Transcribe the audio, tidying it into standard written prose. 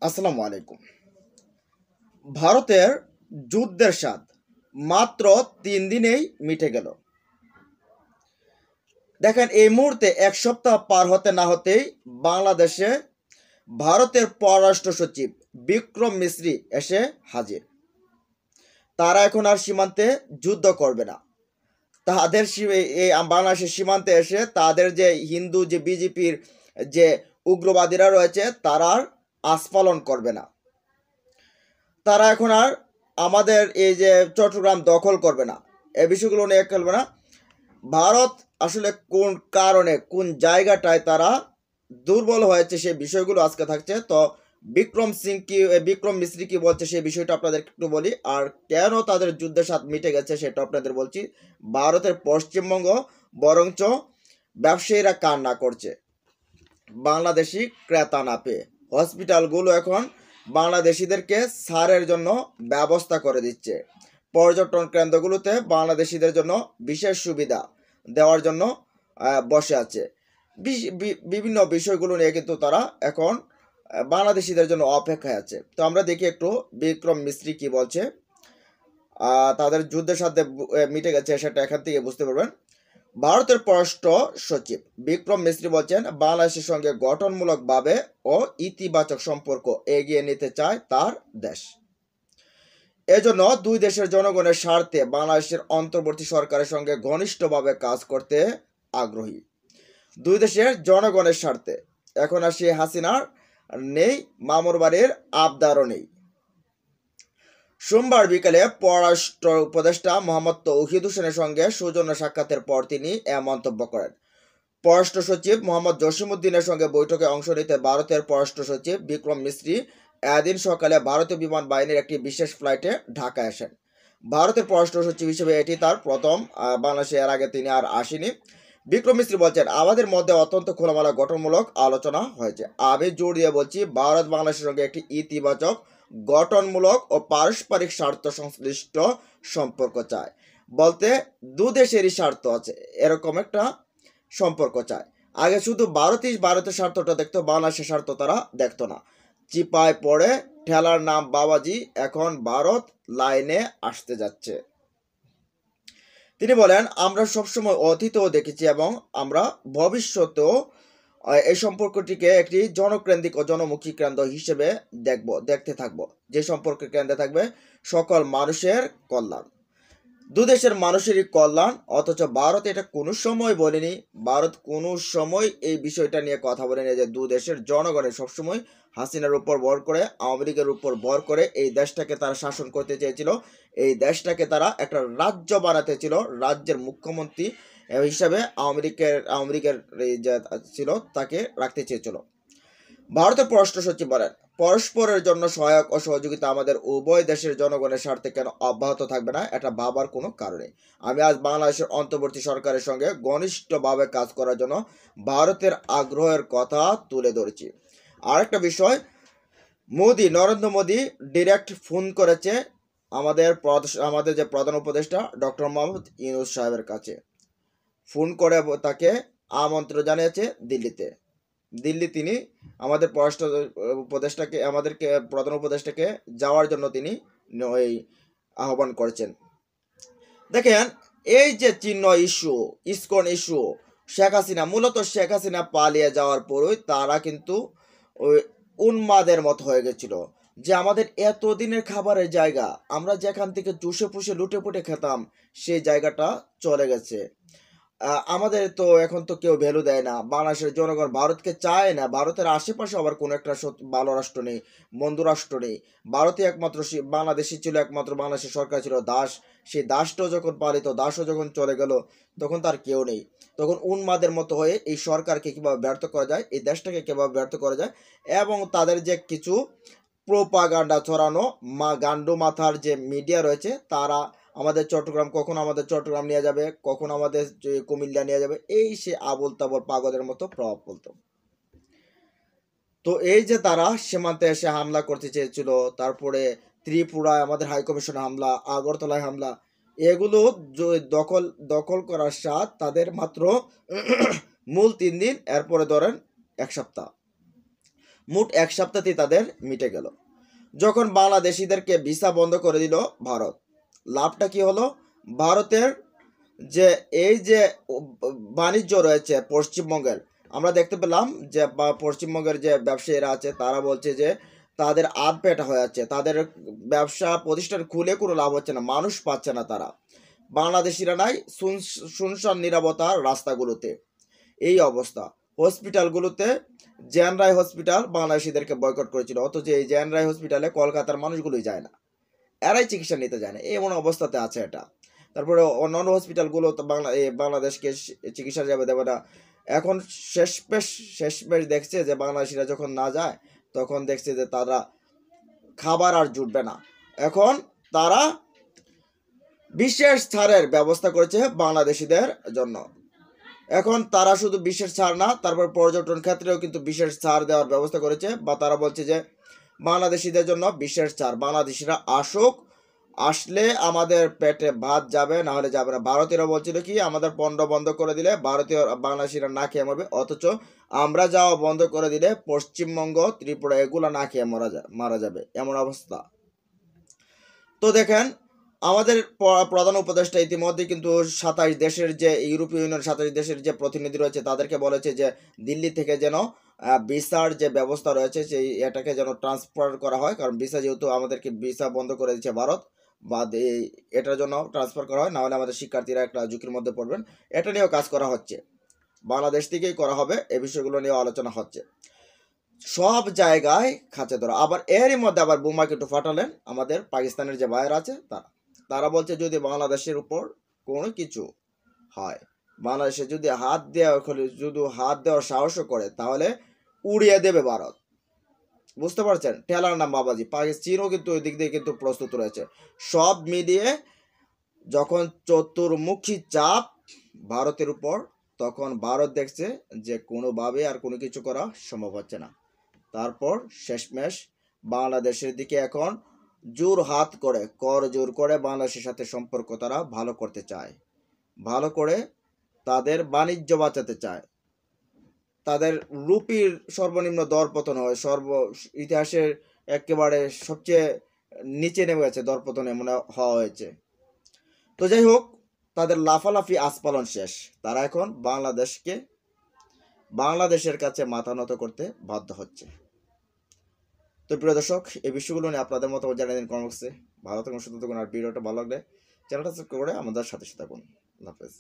আসসালামু আলাইকুম। ভারতের যুদ্ধের স্বাদ মাত্র 3 দিনেই মিটে গেল। দেখেন, এই মুহূর্তে এক সপ্তাহ পার হতে না হতেই বাংলাদেশে ভারতের পররাষ্ট্র সচিব বিক্রম মিশ্রি এসে হাজির। তারা এখন আর সীমান্তে যুদ্ধ করবে না। তাদের এই বাংলাদেশের সীমান্তে এসে তাদের যে হিন্দু যে বিজেপির যে উগ্রবাদীরা রয়েছে তারা আর আস্ফালন করবে না। তারা এখন আর আমাদের এই যে চট্টগ্রাম দখল করবে না, এই বিষয়গুলো নিয়ে খেলবে না। ভারত আসলে কোন কারণে কোন জায়গাটায় তারা দুর্বল হয়েছে সেই বিষয়গুলো আজকে থাকছে। তো বিক্রম মিশ্রি কি বলছে সেই বিষয়টা আপনাদের একটু বলি, আর কেন তাদের যুদ্ধের স্বাদ মিটে গেছে সেটা আপনাদের বলছি। ভারতের পশ্চিমবঙ্গ বরঞ্চ ব্যবসায়ীরা কান্না করছে বাংলাদেশি ক্রেতা না পেয়ে। হসপিটালগুলো এখন বাংলাদেশিদেরকে ছাড়ের জন্য ব্যবস্থা করে দিচ্ছে। পর্যটন কেন্দ্রগুলোতে বাংলাদেশিদের জন্য বিশেষ সুবিধা দেওয়ার জন্য বসে আছে। বিভিন্ন বিষয়গুলো নিয়ে কিন্তু তারা এখন বাংলাদেশিদের জন্য অপেক্ষায় আছে। তো আমরা দেখি একটু বিক্রম মিশ্রি কি বলছে। তাদের যুদ্ধের সাথে মিটে গেছে সেটা এখান থেকে বুঝতে পারবেন। ভারতের পররাষ্ট্র সচিব বিক্রম মিশ্রি বলছেন, বাংলাদেশের সঙ্গে গঠনমূলকভাবে ও ইতিবাচক সম্পর্ক এগিয়ে নিতে চায় তার দেশ। এজন্য দুই দেশের জনগণের স্বার্থে বাংলাদেশের অন্তর্বর্তী সরকারের সঙ্গে ঘনিষ্ঠভাবে কাজ করতে আগ্রহী। দুই দেশের জনগণের স্বার্থে। এখন আর শেখ হাসিনার নেই, মামুর বাড়ির আবদারও নেই। সোমবার বিকেলে পররাষ্ট্র উপদেষ্টা মোহাম্মদ তৌহিদ হোসেনের সঙ্গে সৌজন্য সাক্ষাতের পর তিনি এ মন্তব্য করেন। পররাষ্ট্র সচিব মোহাম্মদ জসিমউদ্দিনের সঙ্গে বৈঠকে অংশ নিতে ভারতের পররাষ্ট্র সচিব বিক্রম মিশ্রি এদিন সকালে ভারতীয় বিমান বাহিনীর একটি বিশেষ ফ্লাইটে ঢাকায় আসেন। ভারতের পররাষ্ট্র সচিব হিসেবে এটি তার প্রথম বাংলাদেশে। এর আগে তিনি আর আসেনি। বিক্রম মিশ্রি বলছেন, আমাদের মধ্যে অত্যন্ত খোলামেলা গঠনমূলক আলোচনা হয়েছে। আমি জোর দিয়ে বলছি, ভারত বাংলাদেশের সঙ্গে একটি ইতিবাচক গঠনমূলক ও পারস্পরিক স্বার্থ সংশ্লিষ্ট সম্পর্ক চায়। বলতে দু দেশেরই স্বার্থ আছে এরকম একটা সম্পর্ক চায়। আগে শুধু ভারতের স্বার্থটা দেখতো, বাংলাদেশের স্বার্থ তারা দেখতো না। চিপায় পড়ে ঠেলার নাম বাবাজি, এখন ভারত লাইনে আসতে যাচ্ছে। তিনি বলেন, আমরা সবসময় অতীতেও দেখেছি এবং আমরা ভবিষ্যতেও এই সম্পর্কটিকে একটি জনকেন্দ্রিক ও জনমুখী কেন্দ্র হিসেবে দেখতে থাকব, যে সম্পর্কের কেন্দ্রে থাকবে সকল মানুষের কল্যাণ, দুদেশের মানুষেরই কল্যাণ। অথচ ভারত এটা কোনো সময় বলেনি। ভারত কোনো সময় এই বিষয়টা নিয়ে কথা বলেনি যে দু দেশের জনগণের সবসময় হাসিনার উপর ভর করে, আওয়ামী লীগের উপর ভর করে এই দেশটাকে তারা শাসন করতে চেয়েছিল। এই দেশটাকে তারা একটা রাজ্য বানাতে ছিল, রাজ্যের মুখ্যমন্ত্রী হিসাবে আওয়ামী লীগের যে ছিল তাকে রাখতে চেয়েছিল। ভারতের পররাষ্ট্র সচিব বলেন, পরস্পরের জন্য সহায়ক ও সহযোগিতা আমাদের উভয় দেশের জনগণের স্বার্থে কেন অব্যাহত থাকবে না, এটা ভাবার কোনো কারণে। আমি আজ বাংলাদেশের অন্তর্বর্তী সরকারের সঙ্গে ঘনিষ্ঠভাবে কাজ করার জন্য ভারতের আগ্রহের কথা তুলে ধরেছি। আরেকটা বিষয়, নরেন্দ্র মোদী ডিরেক্ট ফোন করেছে আমাদের যে প্রধান উপদেষ্টা ডক্টর মোহাম্মদ ইউনূস সাহেবের কাছে। ফোন করে তাকে আমন্ত্রণ জানিয়েছে দিল্লি তিনি আমাদের পররাষ্ট্র উপদেষ্টাকে, আমাদেরকে প্রধান উপদেষ্টাকে যাওয়ার জন্য তিনি ওই আহ্বান করেছেন। দেখেন, এই যে চিহ্ন ইস্যু, ইসকন ইস্যু, মূলত শেখ হাসিনা পালিয়ে যাওয়ার পরই তারা কিন্তু ওই উন্মাদের মতো হয়ে গেছিল যে আমাদের এতদিনের খাবারের জায়গা, আমরা যেখান থেকে চুষে পুষে লুটে পুটে খেতাম, সেই জায়গাটা চলে গেছে। আমাদের তো এখন তো কেউ ভ্যালু দেয় না। বাংলাদেশের জনগণ ভারতকে চায় না। ভারতের আশেপাশে আবার কোনো একটা ভালো রাষ্ট্র নেই, বন্ধু রাষ্ট্র নেই। ভারতই একমাত্র, বাংলাদেশই ছিল একমাত্র, বাংলাদেশের সরকার ছিল দাস। সেই দাসটাও যখন পালিত, দাসও যখন চলে গেল, তখন তার কেউ নেই। তখন উন্মাদের মতো হয়ে এই সরকারকে কীভাবে ব্যর্থ করা যায়, এই দেশটাকে কীভাবে ব্যর্থ করা যায়, এবং তাদের যে কিছু প্রোপাগান্ডা ছড়ানো গান্ডু মাথার যে মিডিয়া রয়েছে, তারা আমাদের চট্টগ্রাম নিয়ে যাবে, কখন আমাদের কুমিল্লা নিয়ে যাবে, এই সে আবল তাবল পাগলের মতো প্রভাব বলতো। তো এই যে তারা সীমান্তে এসে হামলা করতে চেয়েছিল, তারপরে ত্রিপুরায় আমাদের হাইকমিশনে হামলা, আগরতলায় হামলা, এগুলো দখল করার স্বাদ তাদের মাত্র মূল 3 দিন, এরপরে ধরেন 1 সপ্তাহ। মোট 1 সপ্তাহতেই তাদের মিটে গেল। যখন বাংলাদেশিদেরকে ভিসা বন্ধ করে দিল ভারত, লাভটা কি হলো? ভারতের যে এই যে বাণিজ্য রয়েছে পশ্চিমবঙ্গের, আমরা দেখতে পেলাম যে পশ্চিমবঙ্গের যে ব্যবসায়ীরা আছে তারা বলছে যে তাদের আধ পেটা হয়ে যাচ্ছে, তাদের ব্যবসা প্রতিষ্ঠান খুলে কোনো লাভ হচ্ছে না, মানুষ পাচ্ছে না তারা। বাংলাদেশিরা নাই, শুনশান নীরবতা রাস্তাগুলোতে, এই অবস্থা। হসপিটালগুলোতে জেএন রায় হসপিটাল বাংলাদেশিদেরকে বয়কট করেছিল, অথচ এই জেএন রায় হসপিটালে কলকাতার মানুষগুলোই যায় না, এরাই চিকিৎসা নিতে যায় না, এমন অবস্থাতে আছে এটা। তারপরে অন্যান্য হসপিটালগুলো তো বাংলাদেশকে চিকিৎসা যাবে দেবে না। এখন শেষমেশ দেখছে যে বাংলাদেশিরা যখন না যায়, তখন দেখছে যে তারা খাবার আর জুটবে না। এখন তারা বিশেষ ছাড়ের ব্যবস্থা করেছে বাংলাদেশিদের জন্য। এখন তারা শুধু বিশেষ ছাড় না, তারপর পর্যটন ক্ষেত্রেও কিন্তু বিশেষ ছাড় দেওয়ার ব্যবস্থা করেছে, বা তারা বলছে যে বাংলাদেশিদের জন্য বিশেষ ছাড়, বাংলাদেশিরা আসুক, আসলে আমাদের পেটে ভাত যাবে, না হলে যাবে না। ভারতীয়রা বলছিল কি আমাদের পণ্য বন্ধ করে দিলে ভারতীয় বাংলাদেশিরা না খেয়ে মরবে, অথচ আমরা যাওয়া বন্ধ করে দিলে পশ্চিমবঙ্গ, ত্রিপুরা এগুলো না খেয়ে মারা যাবে, এমন অবস্থা। তো দেখেন, আমাদের প্রধান উপদেষ্টা ইতিমধ্যে কিন্তু 27 দেশের যে ইউরোপীয় ইউনিয়ন 27 দেশের যে প্রতিনিধি রয়েছে তাদেরকে বলেছে যে দিল্লি থেকে যেন ভিসার যে ব্যবস্থা রয়েছে সেই এটাকে যেন ট্রান্সফার করা হয়, কারণ ভিসা যেহেতু আমাদেরকে ভিসা বন্ধ করে দিচ্ছে ভারত, বা এটার জন্য ট্রান্সফার করা হয়, নাহলে আমাদের শিক্ষার্থীরা একটা ঝুঁকির মধ্যে পড়বেন। এটা নিয়েও কাজ করা হচ্ছে, বাংলাদেশ থেকেই করা হবে, এই বিষয়গুলো নিয়েও আলোচনা হচ্ছে। সব জায়গায় খাঁচে ধরা। আবার এরই মধ্যে আবার বোমা কিন্তু ফাটালেন আমাদের পাকিস্তানের যে ভাইয়ের আছে তারা বলছে যদি বাংলাদেশের উপর কোনো কিছু হয়, বাংলাদেশে যদি হাত দেওয়ার সাহসও করে, তাহলে উড়িয়ে দেবে ভারত। বুঝতে পারছেন, ঠেলার নাম বাবাজি। চীনও কিন্তু ওই দিক দিয়ে কিন্তু প্রস্তুত রয়েছে। সব মিলিয়ে যখন চতুর্মুখী চাপ ভারতের উপর, তখন ভারত দেখছে যে কোনোভাবে আর কোনো কিছু করা সম্ভব হচ্ছে না। তারপর শেষমেশ বাংলাদেশের দিকে এখন জোর হাত করে, কর জোর করে বাংলাদেশের সাথে সম্পর্ক তারা ভালো করতে চায়, ভালো করে তাদের বাণিজ্য বাঁচাতে চায়। তাদের রুপির সর্বনিম্ন দরপতন হয়, ইতিহাসের একেবারে সবচেয়ে নিচে নেমে গেছে, দরপতন এমন হওয়া হয়েছে। তো যাই হোক, তাদের লাফালাফি আস্ফালন শেষ, তারা এখন বাংলাদেশের কাছে মাথা নত করতে বাধ্য হচ্ছে। তো প্রিয় দর্শক, এই বিষয়গুলো নিয়ে আপনাদের মতো জানিয়ে দিন কমেন্ট বক্সে। ভালো থাকুন, সুস্থ থাকুন, আর ভিডিওটা ভালো লাগলে চ্যানেলটা সাবস্ক্রাইব করে আমাদের সাথে থাকুন। আল্লাহ হাফেজ।